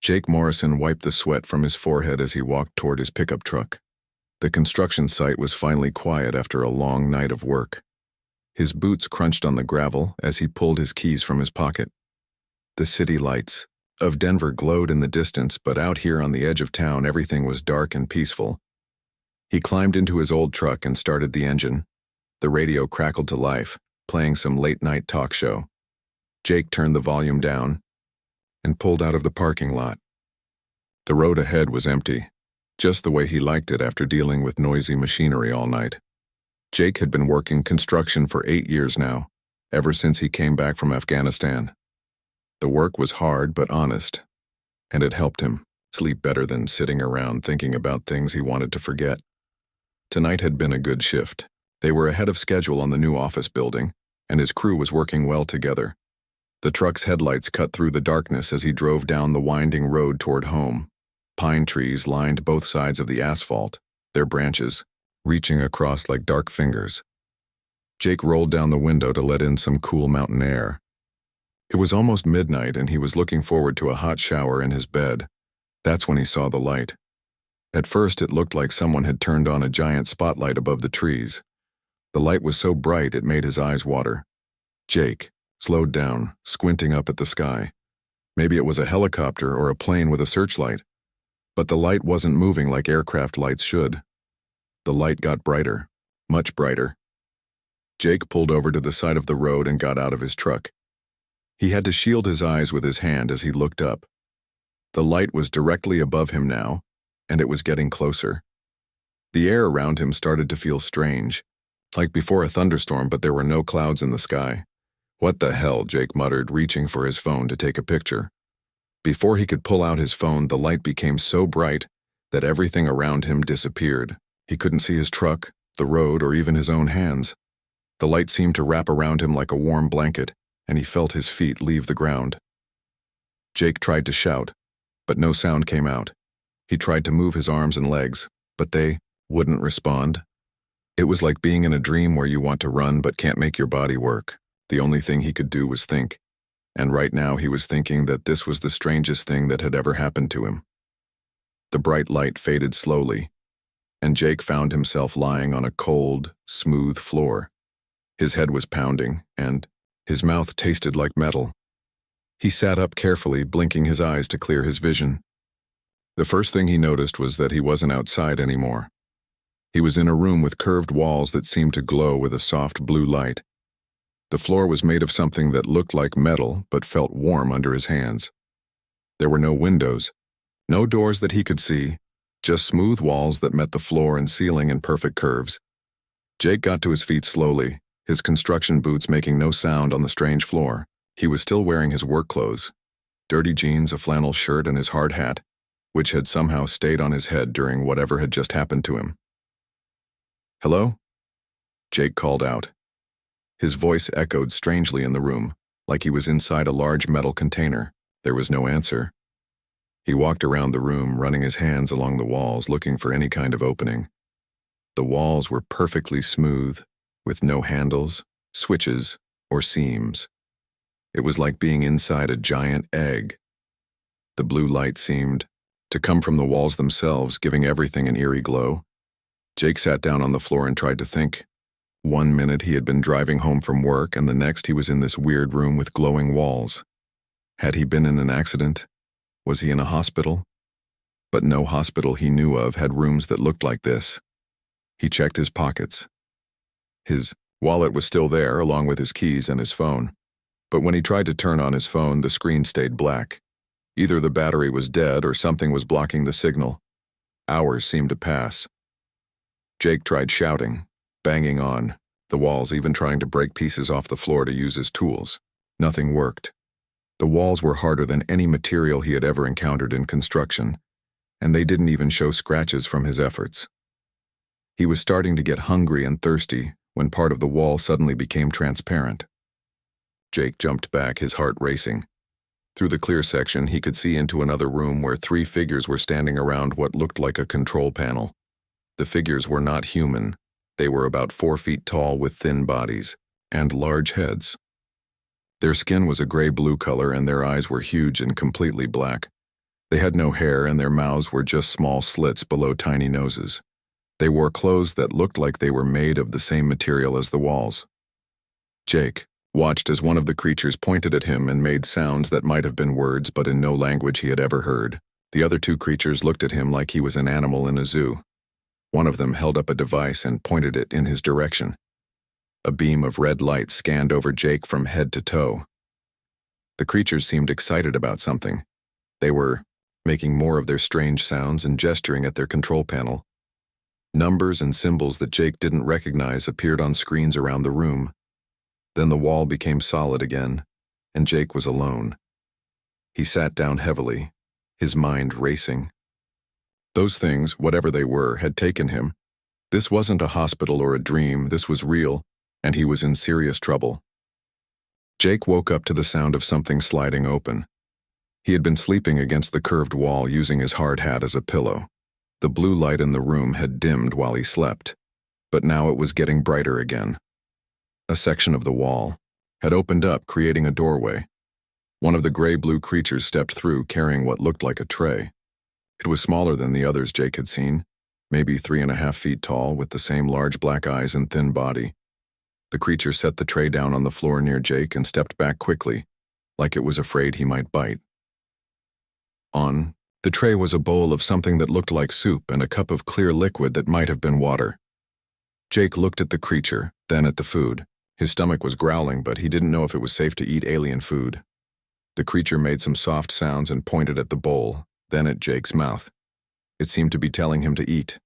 Jake Morrison wiped the sweat from his forehead as he walked toward his pickup truck. The construction site was finally quiet after a long night of work. His boots crunched on the gravel as he pulled his keys from his pocket. The city lights of Denver glowed in the distance, but out here on the edge of town everything was dark and peaceful. He climbed into his old truck and started the engine. The radio crackled to life, playing some late-night talk show. Jake turned the volume down and pulled out of the parking lot. The road ahead was empty, just the way he liked it after dealing with noisy machinery all night. Jake had been working construction for 8 years now, ever since he came back from Afghanistan. The work was hard but honest, and it helped him sleep better than sitting around thinking about things he wanted to forget. Tonight had been a good shift. They were ahead of schedule on the new office building, and his crew was working well together. The truck's headlights cut through the darkness as he drove down the winding road toward home. Pine trees lined both sides of the asphalt, their branches reaching across like dark fingers. Jake rolled down the window to let in some cool mountain air. It was almost midnight and he was looking forward to a hot shower in his bed. That's when he saw the light. At first it looked like someone had turned on a giant spotlight above the trees. The light was so bright it made his eyes water. Jake slowed down, squinting up at the sky. Maybe it was a helicopter or a plane with a searchlight. But the light wasn't moving like aircraft lights should. The light got brighter, much brighter. Jake pulled over to the side of the road and got out of his truck. He had to shield his eyes with his hand as he looked up. The light was directly above him now, and it was getting closer. The air around him started to feel strange, like before a thunderstorm, but there were no clouds in the sky. "What the hell?" Jake muttered, reaching for his phone to take a picture. Before he could pull out his phone, the light became so bright that everything around him disappeared. He couldn't see his truck, the road, or even his own hands. The light seemed to wrap around him like a warm blanket, and he felt his feet leave the ground. Jake tried to shout, but no sound came out. He tried to move his arms and legs, but they wouldn't respond. It was like being in a dream where you want to run but can't make your body work. The only thing he could do was think. And right now he was thinking that this was the strangest thing that had ever happened to him. The bright light faded slowly, and Jake found himself lying on a cold, smooth floor. His head was pounding, and his mouth tasted like metal. He sat up carefully, blinking his eyes to clear his vision. The first thing he noticed was that he wasn't outside anymore. He was in a room with curved walls that seemed to glow with a soft blue light. The floor was made of something that looked like metal but felt warm under his hands. There were no windows, no doors that he could see, just smooth walls that met the floor and ceiling in perfect curves. Jake got to his feet slowly, his construction boots making no sound on the strange floor. He was still wearing his work clothes, dirty jeans, a flannel shirt, and his hard hat, which had somehow stayed on his head during whatever had just happened to him. "Hello?" Jake called out. His voice echoed strangely in the room, like he was inside a large metal container. There was no answer. He walked around the room, running his hands along the walls, looking for any kind of opening. The walls were perfectly smooth, with no handles, switches, or seams. It was like being inside a giant egg. The blue light seemed to come from the walls themselves, giving everything an eerie glow. Jake sat down on the floor and tried to think. 1 minute he had been driving home from work, and the next he was in this weird room with glowing walls. Had he been in an accident? Was he in a hospital? But no hospital he knew of had rooms that looked like this. He checked his pockets. His wallet was still there, along with his keys and his phone. But when he tried to turn on his phone, the screen stayed black. Either the battery was dead or something was blocking the signal. Hours seemed to pass. Jake tried shouting, banging on the walls, even trying to break pieces off the floor to use his tools. Nothing worked. The walls were harder than any material he had ever encountered in construction, and they didn't even show scratches from his efforts. He was starting to get hungry and thirsty when part of the wall suddenly became transparent. Jake jumped back, his heart racing. Through the clear section, he could see into another room where 3 figures were standing around what looked like a control panel. The figures were not human. They were about 4 feet tall with thin bodies and large heads. Their skin was a gray-blue color and their eyes were huge and completely black. They had no hair and their mouths were just small slits below tiny noses. They wore clothes that looked like they were made of the same material as the walls. Jake watched as one of the creatures pointed at him and made sounds that might have been words but in no language he had ever heard. The other two creatures looked at him like he was an animal in a zoo. One of them held up a device and pointed it in his direction. A beam of red light scanned over Jake from head to toe. The creatures seemed excited about something. They were making more of their strange sounds and gesturing at their control panel. Numbers and symbols that Jake didn't recognize appeared on screens around the room. Then the wall became solid again, and Jake was alone. He sat down heavily, his mind racing. Those things, whatever they were, had taken him. This wasn't a hospital or a dream, this was real, and he was in serious trouble. Jake woke up to the sound of something sliding open. He had been sleeping against the curved wall using his hard hat as a pillow. The blue light in the room had dimmed while he slept, but now it was getting brighter again. A section of the wall had opened up, creating a doorway. One of the gray-blue creatures stepped through, carrying what looked like a tray. It was smaller than the others Jake had seen, maybe 3.5 feet tall, with the same large black eyes and thin body. The creature set the tray down on the floor near Jake and stepped back quickly, like it was afraid he might bite. On the tray was a bowl of something that looked like soup and a cup of clear liquid that might have been water. Jake looked at the creature, then at the food. His stomach was growling, but he didn't know if it was safe to eat alien food. The creature made some soft sounds and pointed at the bowl, then at Jake's mouth. It seemed to be telling him to eat.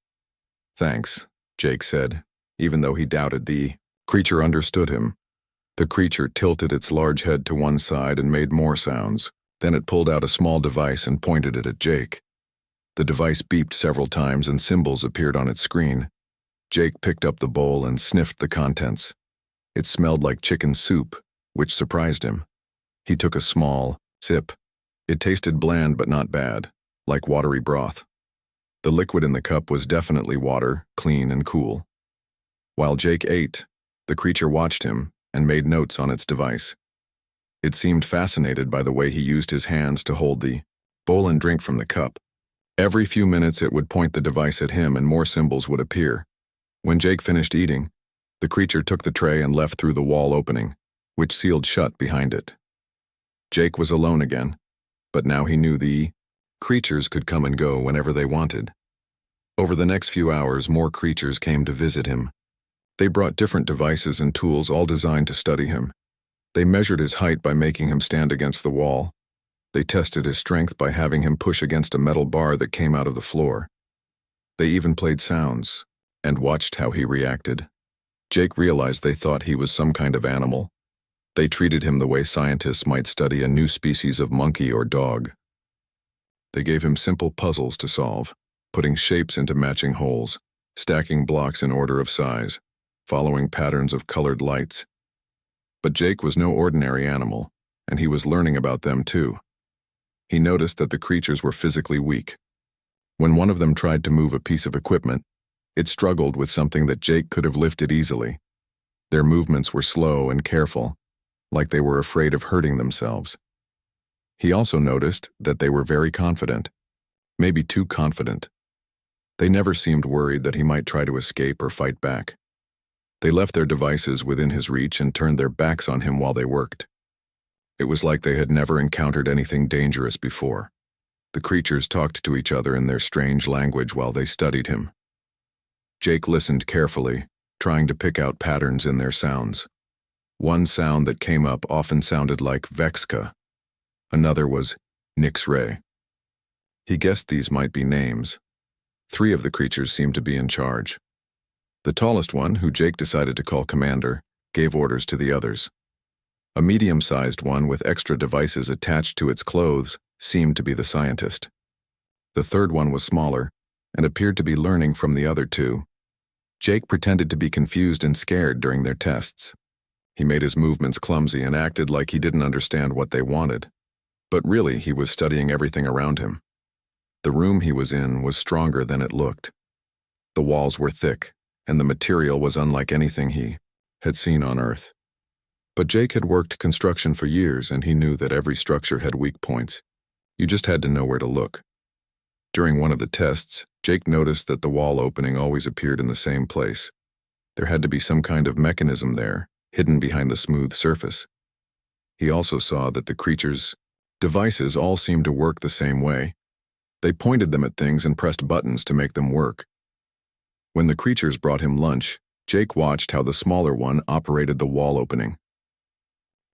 "Thanks," Jake said, even though he doubted the creature understood him. The creature tilted its large head to one side and made more sounds. Then it pulled out a small device and pointed it at Jake. The device beeped several times and symbols appeared on its screen. Jake picked up the bowl and sniffed the contents. It smelled like chicken soup, which surprised him. He took a small sip. It tasted bland but not bad, like watery broth. The liquid in the cup was definitely water, clean and cool. While Jake ate, the creature watched him and made notes on its device. It seemed fascinated by the way he used his hands to hold the bowl and drink from the cup. Every few minutes it would point the device at him and more symbols would appear. When Jake finished eating, the creature took the tray and left through the wall opening, which sealed shut behind it. Jake was alone again, but now he knew the creatures could come and go whenever they wanted. Over the next few hours, more creatures came to visit him. They brought different devices and tools, all designed to study him. They measured his height by making him stand against the wall. They tested his strength by having him push against a metal bar that came out of the floor. They even played sounds and watched how he reacted. Jake realized they thought he was some kind of animal. They treated him the way scientists might study a new species of monkey or dog. They gave him simple puzzles to solve, putting shapes into matching holes, stacking blocks in order of size, following patterns of colored lights. But Jake was no ordinary animal, and he was learning about them too. He noticed that the creatures were physically weak. When one of them tried to move a piece of equipment, it struggled with something that Jake could have lifted easily. Their movements were slow and careful, like they were afraid of hurting themselves. He also noticed that they were very confident, maybe too confident. They never seemed worried that he might try to escape or fight back. They left their devices within his reach and turned their backs on him while they worked. It was like they had never encountered anything dangerous before. The creatures talked to each other in their strange language while they studied him. Jake listened carefully, trying to pick out patterns in their sounds. One sound that came up often sounded like Vexka. Another was Nix-Ray. He guessed these might be names. 3 of the creatures seemed to be in charge. The tallest one, who Jake decided to call Commander, gave orders to the others. A medium-sized one with extra devices attached to its clothes seemed to be the scientist. The third one was smaller and appeared to be learning from the other 2. Jake pretended to be confused and scared during their tests. He made his movements clumsy and acted like he didn't understand what they wanted. But really, he was studying everything around him. The room he was in was stronger than it looked. The walls were thick, and the material was unlike anything he had seen on Earth. But Jake had worked construction for years, and he knew that every structure had weak points. You just had to know where to look. During one of the tests, Jake noticed that the wall opening always appeared in the same place. There had to be some kind of mechanism there, hidden behind the smooth surface. He also saw that the creature's devices all seemed to work the same way. They pointed them at things and pressed buttons to make them work. When the creatures brought him lunch, Jake watched how the smaller one operated the wall opening.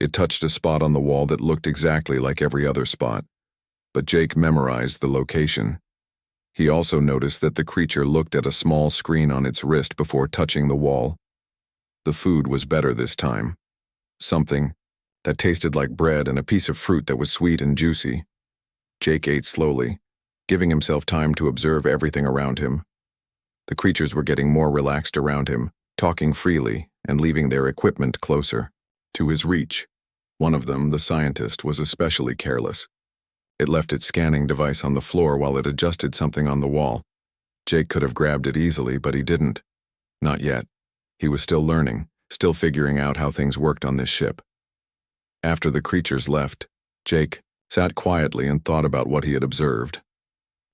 It touched a spot on the wall that looked exactly like every other spot, but Jake memorized the location. He also noticed that the creature looked at a small screen on its wrist before touching the wall. The food was better this time. Something that tasted like bread and a piece of fruit that was sweet and juicy. Jake ate slowly, giving himself time to observe everything around him. The creatures were getting more relaxed around him, talking freely and leaving their equipment closer to his reach. One of them, the scientist, was especially careless. It left its scanning device on the floor while it adjusted something on the wall. Jake could have grabbed it easily, but he didn't. Not yet. He was still learning, still figuring out how things worked on this ship. After the creatures left, Jake sat quietly and thought about what he had observed.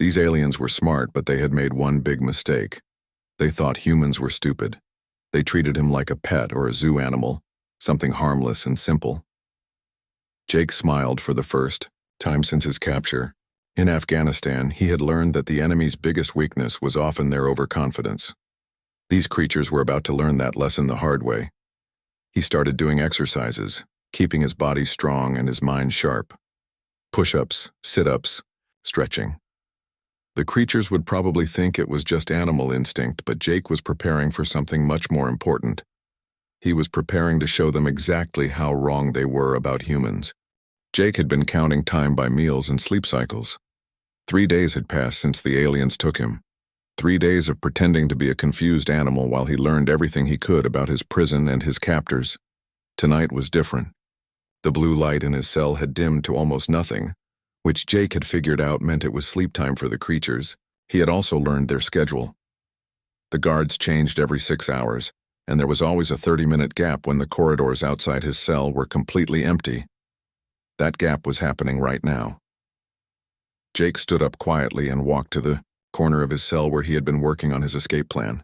These aliens were smart, but they had made one big mistake. They thought humans were stupid. They treated him like a pet or a zoo animal, something harmless and simple. Jake smiled for the first time since his capture. In Afghanistan, he had learned that the enemy's biggest weakness was often their overconfidence. These creatures were about to learn that lesson the hard way. He started doing exercises, keeping his body strong and his mind sharp. Push-ups, sit-ups, stretching. The creatures would probably think it was just animal instinct, but Jake was preparing for something much more important. He was preparing to show them exactly how wrong they were about humans. Jake had been counting time by meals and sleep cycles. 3 days had passed since the aliens took him. 3 days of pretending to be a confused animal while he learned everything he could about his prison and his captors. Tonight was different. The blue light in his cell had dimmed to almost nothing, which Jake had figured out meant it was sleep time for the creatures. He had also learned their schedule. The guards changed every 6 hours, and there was always a 30-minute gap when the corridors outside his cell were completely empty. That gap was happening right now. Jake stood up quietly and walked to the corner of his cell where he had been working on his escape plan.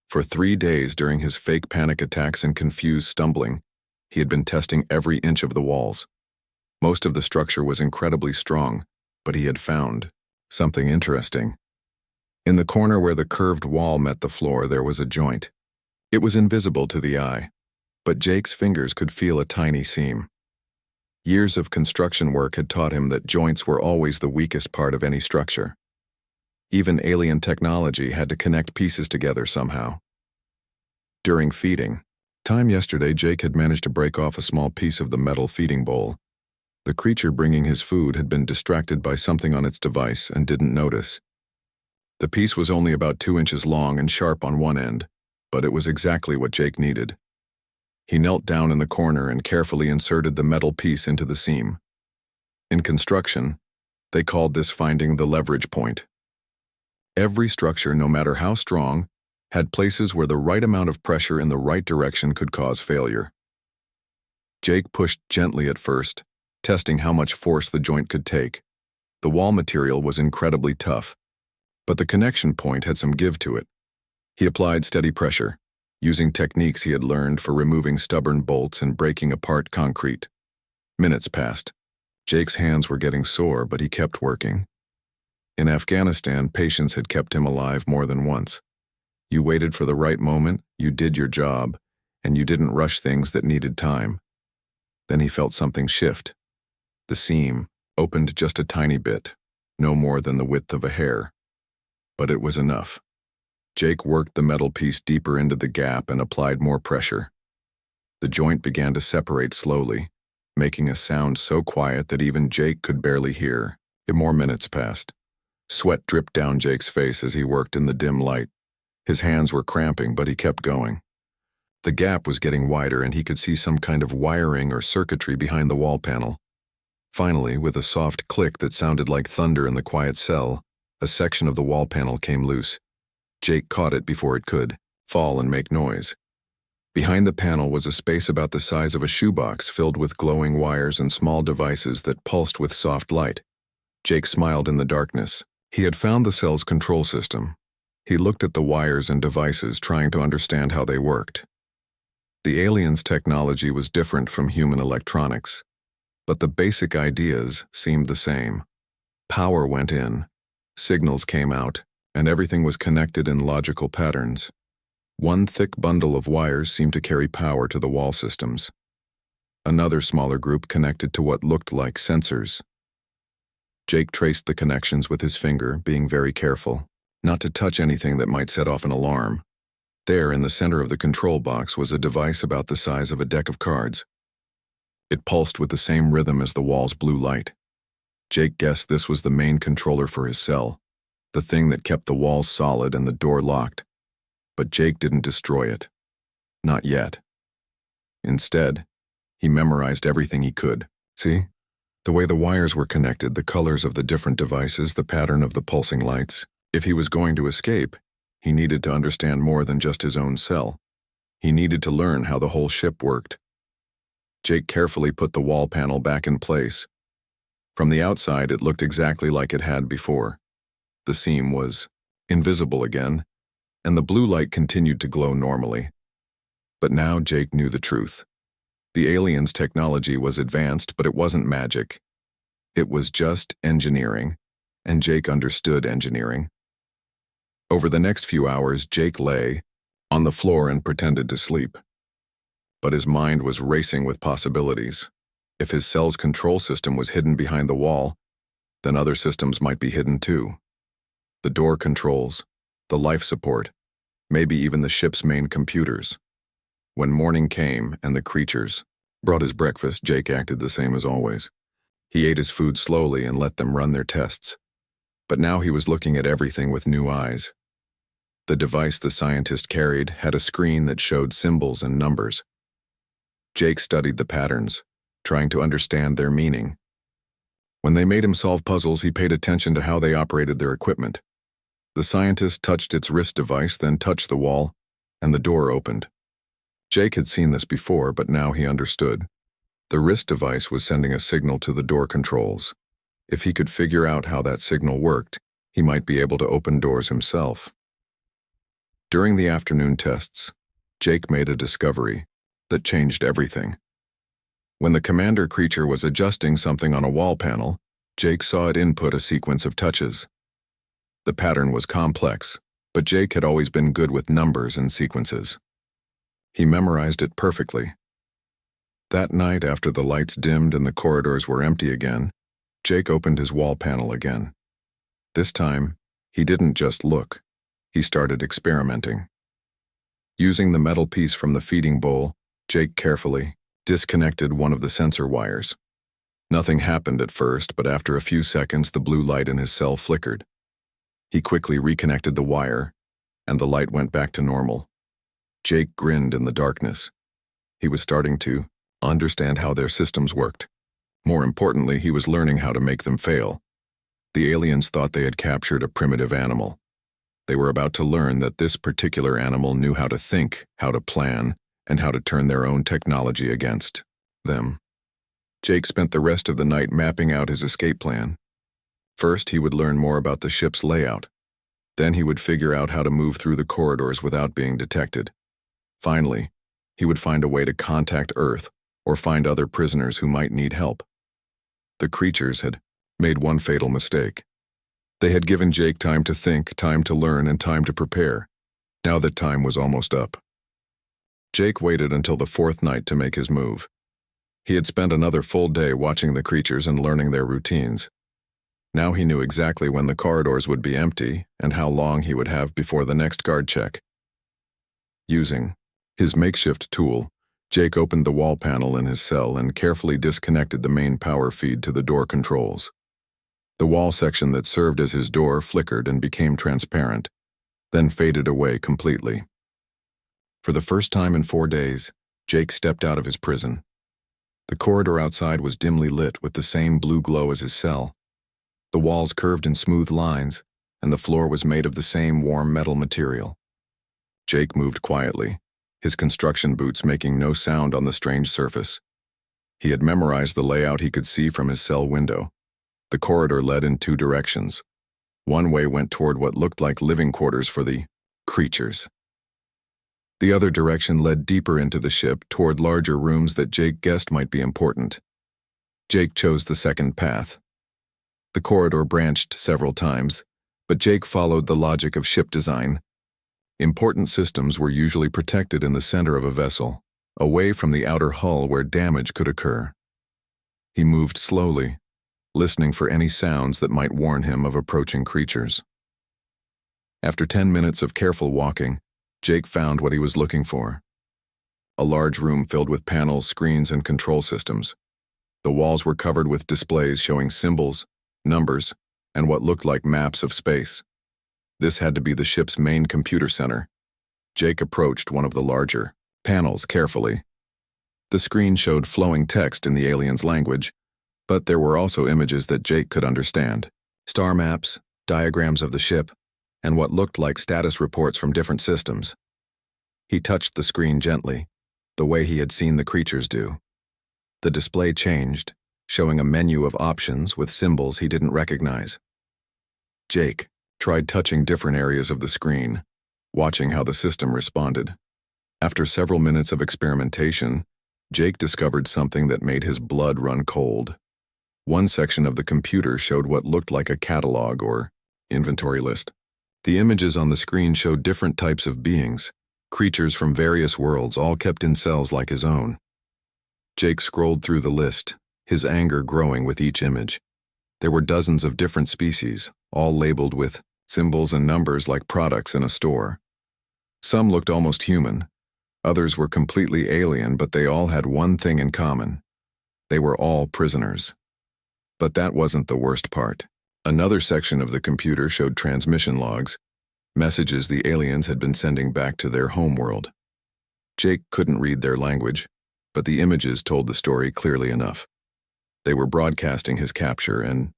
For 3 days during his fake panic attacks and confused stumbling, he had been testing every inch of the walls. Most of the structure was incredibly strong, but he had found something interesting. In the corner where the curved wall met the floor, there was a joint. It was invisible to the eye, but Jake's fingers could feel a tiny seam. Years of construction work had taught him that joints were always the weakest part of any structure. Even alien technology had to connect pieces together somehow. During feeding time yesterday, Jake had managed to break off a small piece of the metal feeding bowl. The creature bringing his food had been distracted by something on its device and didn't notice. The piece was only about 2 inches long and sharp on one end, but it was exactly what Jake needed. He knelt down in the corner and carefully inserted the metal piece into the seam. In construction, they called this finding the leverage point. Every structure, no matter how strong, had places where the right amount of pressure in the right direction could cause failure. Jake pushed gently at first, testing how much force the joint could take. The wall material was incredibly tough, but the connection point had some give to it. He applied steady pressure, using techniques he had learned for removing stubborn bolts and breaking apart concrete. Minutes passed. Jake's hands were getting sore, but he kept working. In Afghanistan, patience had kept him alive more than once. You waited for the right moment, you did your job, and you didn't rush things that needed time. Then he felt something shift. The seam opened just a tiny bit, no more than the width of a hair. But it was enough. Jake worked the metal piece deeper into the gap and applied more pressure. The joint began to separate slowly, making a sound so quiet that even Jake could barely hear. More minutes passed. Sweat dripped down Jake's face as he worked in the dim light. His hands were cramping, but he kept going. The gap was getting wider and he could see some kind of wiring or circuitry behind the wall panel. Finally, with a soft click that sounded like thunder in the quiet cell, a section of the wall panel came loose. Jake caught it before it could fall and make noise. Behind the panel was a space about the size of a shoebox filled with glowing wires and small devices that pulsed with soft light. Jake smiled in the darkness. He had found the cell's control system. He looked at the wires and devices, trying to understand how they worked. The aliens' technology was different from human electronics, but the basic ideas seemed the same. Power went in, signals came out, and everything was connected in logical patterns. One thick bundle of wires seemed to carry power to the wall systems. Another smaller group connected to what looked like sensors. Jake traced the connections with his finger, being very careful, not to touch anything that might set off an alarm. There, in the center of the control box, was a device about the size of a deck of cards. It pulsed with the same rhythm as the wall's blue light. Jake guessed this was the main controller for his cell, the thing that kept the walls solid and the door locked. But Jake didn't destroy it. Not yet. Instead, he memorized everything he could. See? The way the wires were connected, the colors of the different devices, the pattern of the pulsing lights. If he was going to escape, he needed to understand more than just his own cell. He needed to learn how the whole ship worked. Jake carefully put the wall panel back in place. From the outside, it looked exactly like it had before. The seam was invisible again, and the blue light continued to glow normally. But now Jake knew the truth. The aliens' technology was advanced, but it wasn't magic. It was just engineering, and Jake understood engineering. Over the next few hours, Jake lay on the floor and pretended to sleep. But his mind was racing with possibilities. If his cell's control system was hidden behind the wall, then other systems might be hidden too. The door controls, the life support, maybe even the ship's main computers. When morning came and the creatures brought his breakfast, Jake acted the same as always. He ate his food slowly and let them run their tests. But now he was looking at everything with new eyes. The device the scientist carried had a screen that showed symbols and numbers. Jake studied the patterns, trying to understand their meaning. When they made him solve puzzles, he paid attention to how they operated their equipment. The scientist touched its wrist device, then touched the wall, and the door opened. Jake had seen this before, but now he understood. The wrist device was sending a signal to the door controls. If he could figure out how that signal worked, he might be able to open doors himself. During the afternoon tests, Jake made a discovery that changed everything. When the commander creature was adjusting something on a wall panel, Jake saw it input a sequence of touches. The pattern was complex, but Jake had always been good with numbers and sequences. He memorized it perfectly. That night, after the lights dimmed and the corridors were empty again, Jake opened his wall panel again. This time, he didn't just look. He started experimenting. Using the metal piece from the feeding bowl, Jake carefully disconnected one of the sensor wires. Nothing happened at first, but after a few seconds, the blue light in his cell flickered. He quickly reconnected the wire, and the light went back to normal. Jake grinned in the darkness. He was starting to understand how their systems worked. More importantly, he was learning how to make them fail. The aliens thought they had captured a primitive animal. They were about to learn that this particular animal knew how to think, how to plan, and how to turn their own technology against them. Jake spent the rest of the night mapping out his escape plan. First, he would learn more about the ship's layout. Then he would figure out how to move through the corridors without being detected. Finally, he would find a way to contact Earth or find other prisoners who might need help. The creatures had made one fatal mistake. They had given Jake time to think, time to learn, and time to prepare. Now that time was almost up. Jake waited until the fourth night to make his move. He had spent another full day watching the creatures and learning their routines. Now he knew exactly when the corridors would be empty and how long he would have before the next guard check. Using his makeshift tool, Jake opened the wall panel in his cell and carefully disconnected the main power feed to the door controls. The wall section that served as his door flickered and became transparent, then faded away completely. For the first time in 4 days, Jake stepped out of his prison. The corridor outside was dimly lit with the same blue glow as his cell. The walls curved in smooth lines, and the floor was made of the same warm metal material. Jake moved quietly, his construction boots making no sound on the strange surface. He had memorized the layout he could see from his cell window. The corridor led in two directions. One way went toward what looked like living quarters for the creatures. The other direction led deeper into the ship toward larger rooms that Jake guessed might be important. Jake chose the second path. The corridor branched several times, but Jake followed the logic of ship design. Important systems were usually protected in the center of a vessel, away from the outer hull where damage could occur. He moved slowly, listening for any sounds that might warn him of approaching creatures. After 10 minutes of careful walking, Jake found what he was looking for. A large room filled with panels, screens, and control systems. The walls were covered with displays showing symbols, numbers, and what looked like maps of space. This had to be the ship's main computer center. Jake approached one of the larger panels carefully. The screen showed flowing text in the alien's language, but there were also images that Jake could understand. Star maps, diagrams of the ship, and what looked like status reports from different systems. He touched the screen gently, the way he had seen the creatures do. The display changed, showing a menu of options with symbols he didn't recognize. Jake tried touching different areas of the screen, watching how the system responded. After several minutes of experimentation, Jake discovered something that made his blood run cold. One section of the computer showed what looked like a catalog or inventory list. The images on the screen showed different types of beings, creatures from various worlds, all kept in cells like his own. Jake scrolled through the list, his anger growing with each image. There were dozens of different species, all labeled with symbols and numbers like products in a store. Some looked almost human. Others were completely alien, but they all had one thing in common. They were all prisoners. But that wasn't the worst part. Another section of the computer showed transmission logs, messages the aliens had been sending back to their homeworld. Jake couldn't read their language, but the images told the story clearly enough. They were broadcasting his capture and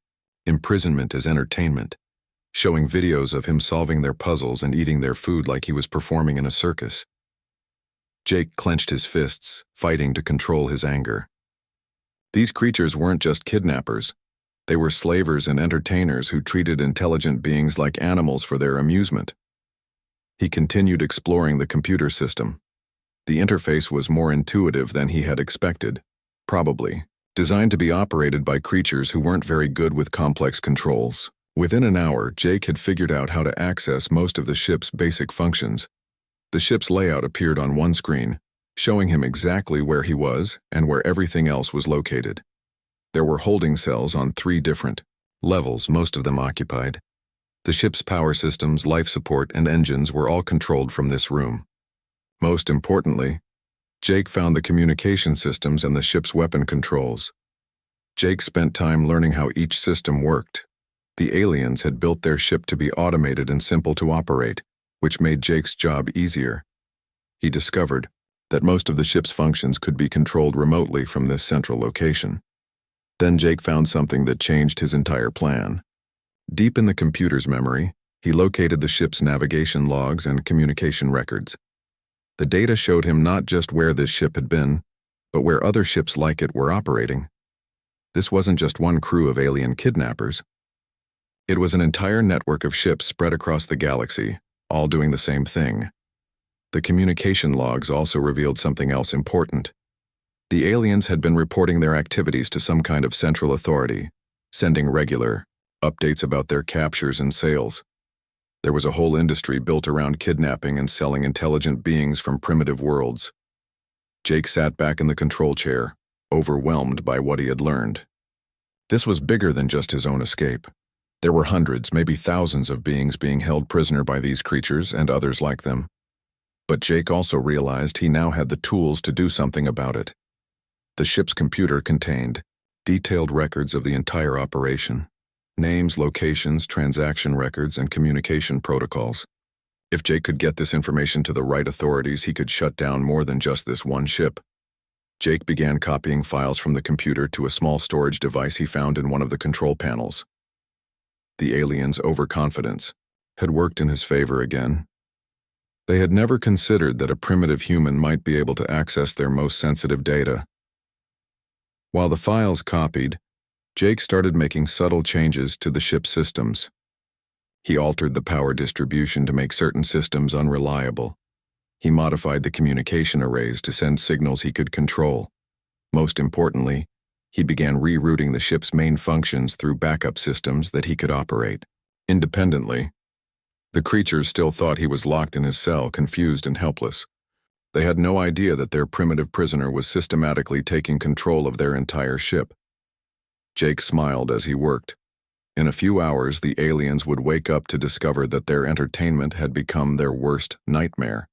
imprisonment as entertainment, showing videos of him solving their puzzles and eating their food like he was performing in a circus. Jake clenched his fists, fighting to control his anger. These creatures weren't just kidnappers. They were slavers and entertainers who treated intelligent beings like animals for their amusement. He continued exploring the computer system. The interface was more intuitive than he had expected, probably designed to be operated by creatures who weren't very good with complex controls. Within an hour, Jake had figured out how to access most of the ship's basic functions. The ship's layout appeared on one screen, showing him exactly where he was and where everything else was located. There were holding cells on 3 different levels, most of them occupied. The ship's power systems, life support, and engines were all controlled from this room. Most importantly, Jake found the communication systems and the ship's weapon controls. Jake spent time learning how each system worked. The aliens had built their ship to be automated and simple to operate, which made Jake's job easier. He discovered that most of the ship's functions could be controlled remotely from this central location. Then Jake found something that changed his entire plan. Deep in the computer's memory, he located the ship's navigation logs and communication records. The data showed him not just where this ship had been, but where other ships like it were operating. This wasn't just one crew of alien kidnappers. It was an entire network of ships spread across the galaxy, all doing the same thing. The communication logs also revealed something else important. The aliens had been reporting their activities to some kind of central authority, sending regular updates about their captures and sales. There was a whole industry built around kidnapping and selling intelligent beings from primitive worlds. Jake sat back in the control chair, overwhelmed by what he had learned. This was bigger than just his own escape. There were hundreds, maybe thousands of beings being held prisoner by these creatures and others like them. But Jake also realized he now had the tools to do something about it. The ship's computer contained detailed records of the entire operation. Names, locations, transaction records, and communication protocols. If Jake could get this information to the right authorities, he could shut down more than just this one ship. Jake began copying files from the computer to a small storage device he found in one of the control panels. The aliens' overconfidence had worked in his favor again. They had never considered that a primitive human might be able to access their most sensitive data. While the files copied, Jake started making subtle changes to the ship's systems. He altered the power distribution to make certain systems unreliable. He modified the communication arrays to send signals he could control. Most importantly, he began rerouting the ship's main functions through backup systems that he could operate independently. The creatures still thought he was locked in his cell, confused and helpless. They had no idea that their primitive prisoner was systematically taking control of their entire ship. Jake smiled as he worked. In a few hours, the aliens would wake up to discover that their entertainment had become their worst nightmare.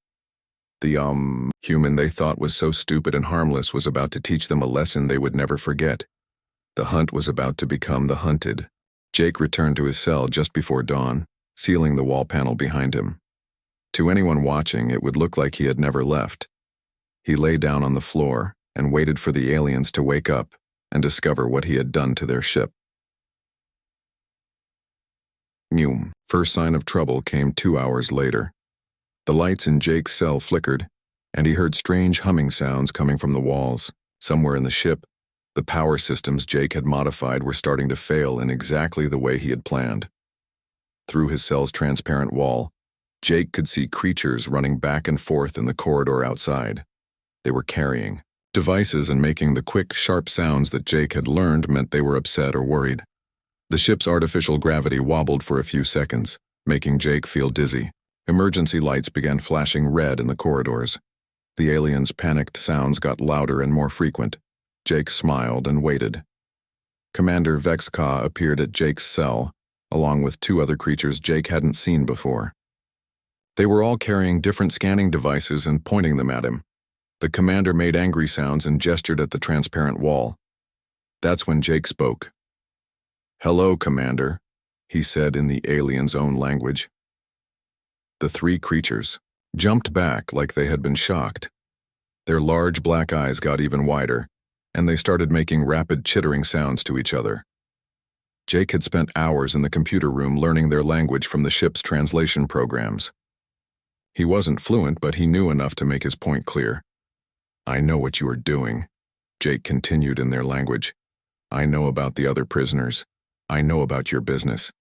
The human they thought was so stupid and harmless was about to teach them a lesson they would never forget. The hunt was about to become the hunted. Jake returned to his cell just before dawn, sealing the wall panel behind him. To anyone watching, it would look like he had never left. He lay down on the floor and waited for the aliens to wake up and discover what he had done to their ship. First sign of trouble came 2 hours later. The lights in Jake's cell flickered, and he heard strange humming sounds coming from the walls. Somewhere in the ship, the power systems Jake had modified were starting to fail in exactly the way he had planned. Through his cell's transparent wall, Jake could see creatures running back and forth in the corridor outside. They were carrying devices and making the quick, sharp sounds that Jake had learned meant they were upset or worried. The ship's artificial gravity wobbled for a few seconds, making Jake feel dizzy. Emergency lights began flashing red in the corridors. The aliens' panicked sounds got louder and more frequent. Jake smiled and waited. Commander Vexka appeared at Jake's cell, along with 2 other creatures Jake hadn't seen before. They were all carrying different scanning devices and pointing them at him. The commander made angry sounds and gestured at the transparent wall. That's when Jake spoke. "Hello, Commander," he said in the alien's own language. The 3 creatures jumped back like they had been shocked. Their large black eyes got even wider, and they started making rapid chittering sounds to each other. Jake had spent hours in the computer room learning their language from the ship's translation programs. He wasn't fluent, but he knew enough to make his point clear. "I know what you are doing," Jake continued in their language. "I know about the other prisoners. I know about your business."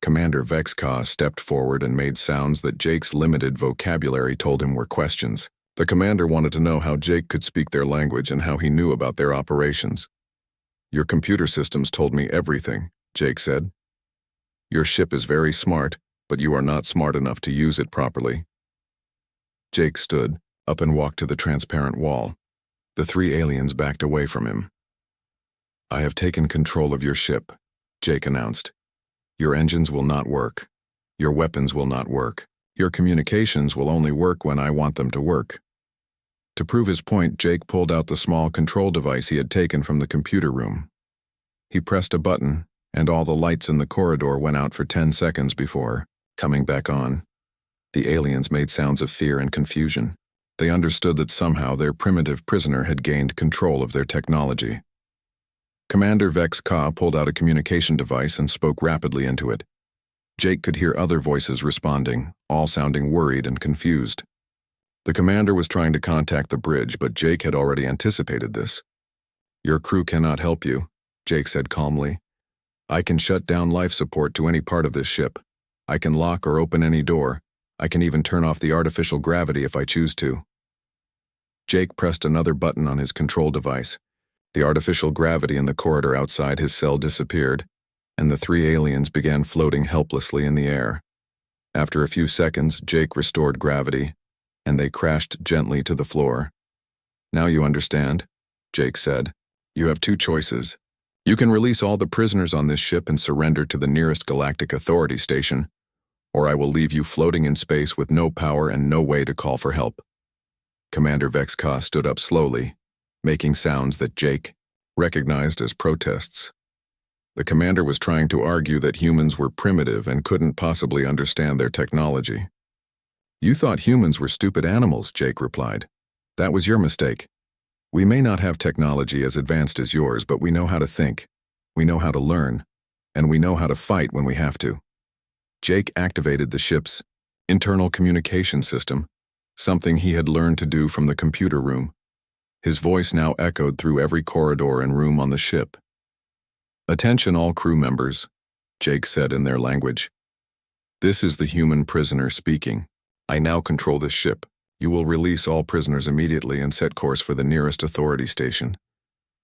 Commander Vexka stepped forward and made sounds that Jake's limited vocabulary told him were questions. The commander wanted to know how Jake could speak their language and how he knew about their operations. "Your computer systems told me everything," Jake said. "Your ship is very smart, but you are not smart enough to use it properly." Jake stood up and walked to the transparent wall. The 3 aliens backed away from him. "I have taken control of your ship," Jake announced. "Your engines will not work. Your weapons will not work. Your communications will only work when I want them to work." To prove his point, Jake pulled out the small control device he had taken from the computer room. He pressed a button, and all the lights in the corridor went out for 10 seconds before coming back on. The aliens made sounds of fear and confusion. They understood that somehow their primitive prisoner had gained control of their technology. Commander Vexka pulled out a communication device and spoke rapidly into it. Jake could hear other voices responding, all sounding worried and confused. The commander was trying to contact the bridge, but Jake had already anticipated this. "Your crew cannot help you," Jake said calmly. "I can shut down life support to any part of this ship. I can lock or open any door. I can even turn off the artificial gravity if I choose to." Jake pressed another button on his control device. The artificial gravity in the corridor outside his cell disappeared, and the 3 aliens began floating helplessly in the air. After a few seconds, Jake restored gravity, and they crashed gently to the floor. "Now you understand," Jake said. "You have 2 choices. You can release all the prisoners on this ship and surrender to the nearest galactic authority station, or I will leave you floating in space with no power and no way to call for help." Commander Vexka stood up slowly, making sounds that Jake recognized as protests. The commander was trying to argue that humans were primitive and couldn't possibly understand their technology. "You thought humans were stupid animals," Jake replied. "That was your mistake. We may not have technology as advanced as yours, but we know how to think, we know how to learn, and we know how to fight when we have to." Jake activated the ship's internal communication system, something he had learned to do from the computer room. His voice now echoed through every corridor and room on the ship. "Attention all crew members," Jake said in their language. "This is the human prisoner speaking. I now control this ship. You will release all prisoners immediately and set course for the nearest authority station.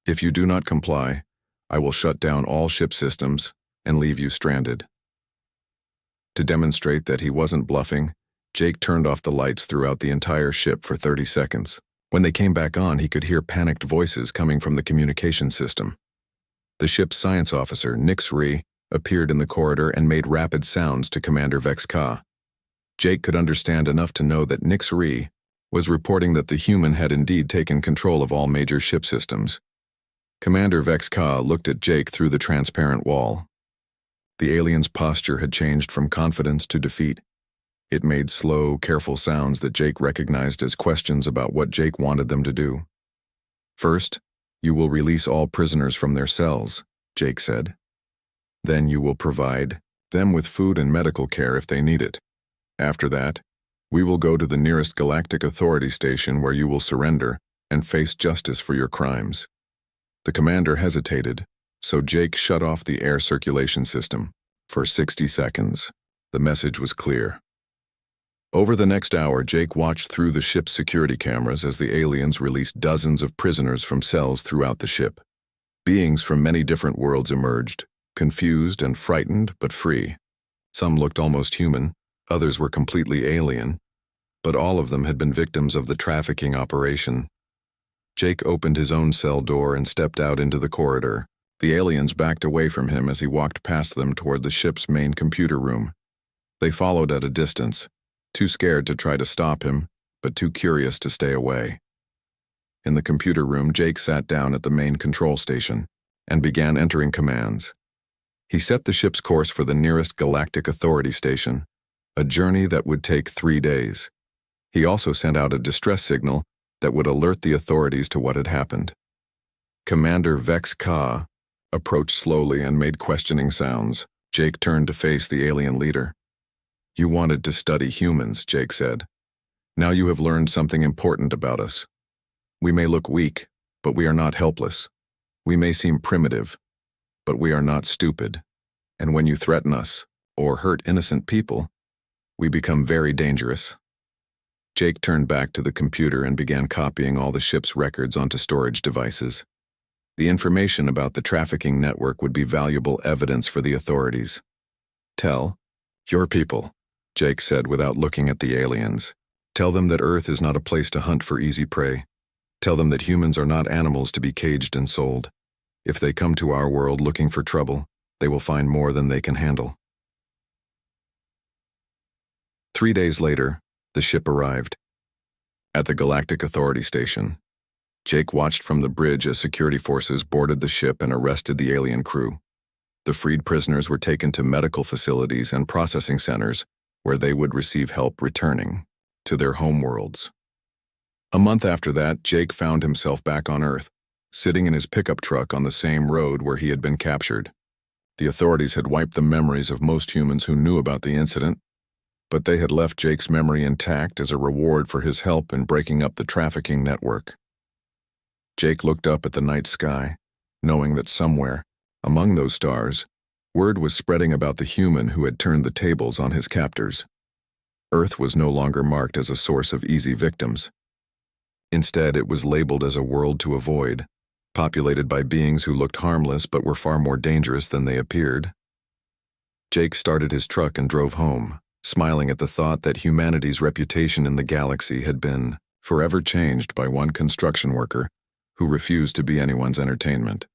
If you do not comply, I will shut down all ship systems and leave you stranded." To demonstrate that he wasn't bluffing, Jake turned off the lights throughout the entire ship for 30 seconds. When they came back on, he could hear panicked voices coming from the communication system. The ship's science officer, Nix-Ree, appeared in the corridor and made rapid sounds to Commander Vex-Ka. Jake could understand enough to know that Nix-Ree was reporting that the human had indeed taken control of all major ship systems. Commander Vex-Ka looked at Jake through the transparent wall. The alien's posture had changed from confidence to defeat. It made slow, careful sounds that Jake recognized as questions about what Jake wanted them to do. "First, you will release all prisoners from their cells," Jake said. "Then you will provide them with food and medical care if they need it. After that, we will go to the nearest galactic authority station where you will surrender and face justice for your crimes." The commander hesitated, so Jake shut off the air circulation system. For 60 seconds, the message was clear. Over the next hour, Jake watched through the ship's security cameras as the aliens released dozens of prisoners from cells throughout the ship. Beings from many different worlds emerged, confused and frightened but free. Some looked almost human, others were completely alien, but all of them had been victims of the trafficking operation. Jake opened his own cell door and stepped out into the corridor. The aliens backed away from him as he walked past them toward the ship's main computer room. They followed at a distance, too scared to try to stop him, but too curious to stay away. In the computer room, Jake sat down at the main control station and began entering commands. He set the ship's course for the nearest galactic authority station, a journey that would take 3 days. He also sent out a distress signal that would alert the authorities to what had happened. Commander Vex-Ka approached slowly and made questioning sounds. Jake turned to face the alien leader. "You wanted to study humans," Jake said. "Now you have learned something important about us. We may look weak, but we are not helpless. We may seem primitive, but we are not stupid. And when you threaten us, or hurt innocent people, we become very dangerous." Jake turned back to the computer and began copying all the ship's records onto storage devices. The information about the trafficking network would be valuable evidence for the authorities. "Tell your people," Jake said without looking at the aliens. "Tell them that Earth is not a place to hunt for easy prey. Tell them that humans are not animals to be caged and sold. If they come to our world looking for trouble, they will find more than they can handle." 3 days later, the ship arrived. At the Galactic Authority Station, Jake watched from the bridge as security forces boarded the ship and arrested the alien crew. The freed prisoners were taken to medical facilities and processing centers where they would receive help returning to their homeworlds. A month after that, Jake found himself back on Earth, sitting in his pickup truck on the same road where he had been captured. The authorities had wiped the memories of most humans who knew about the incident, but they had left Jake's memory intact as a reward for his help in breaking up the trafficking network. Jake looked up at the night sky, knowing that somewhere, among those stars, word was spreading about the human who had turned the tables on his captors. Earth was no longer marked as a source of easy victims. Instead, it was labeled as a world to avoid, populated by beings who looked harmless but were far more dangerous than they appeared. Jake started his truck and drove home, smiling at the thought that humanity's reputation in the galaxy had been forever changed by one construction worker who refused to be anyone's entertainment.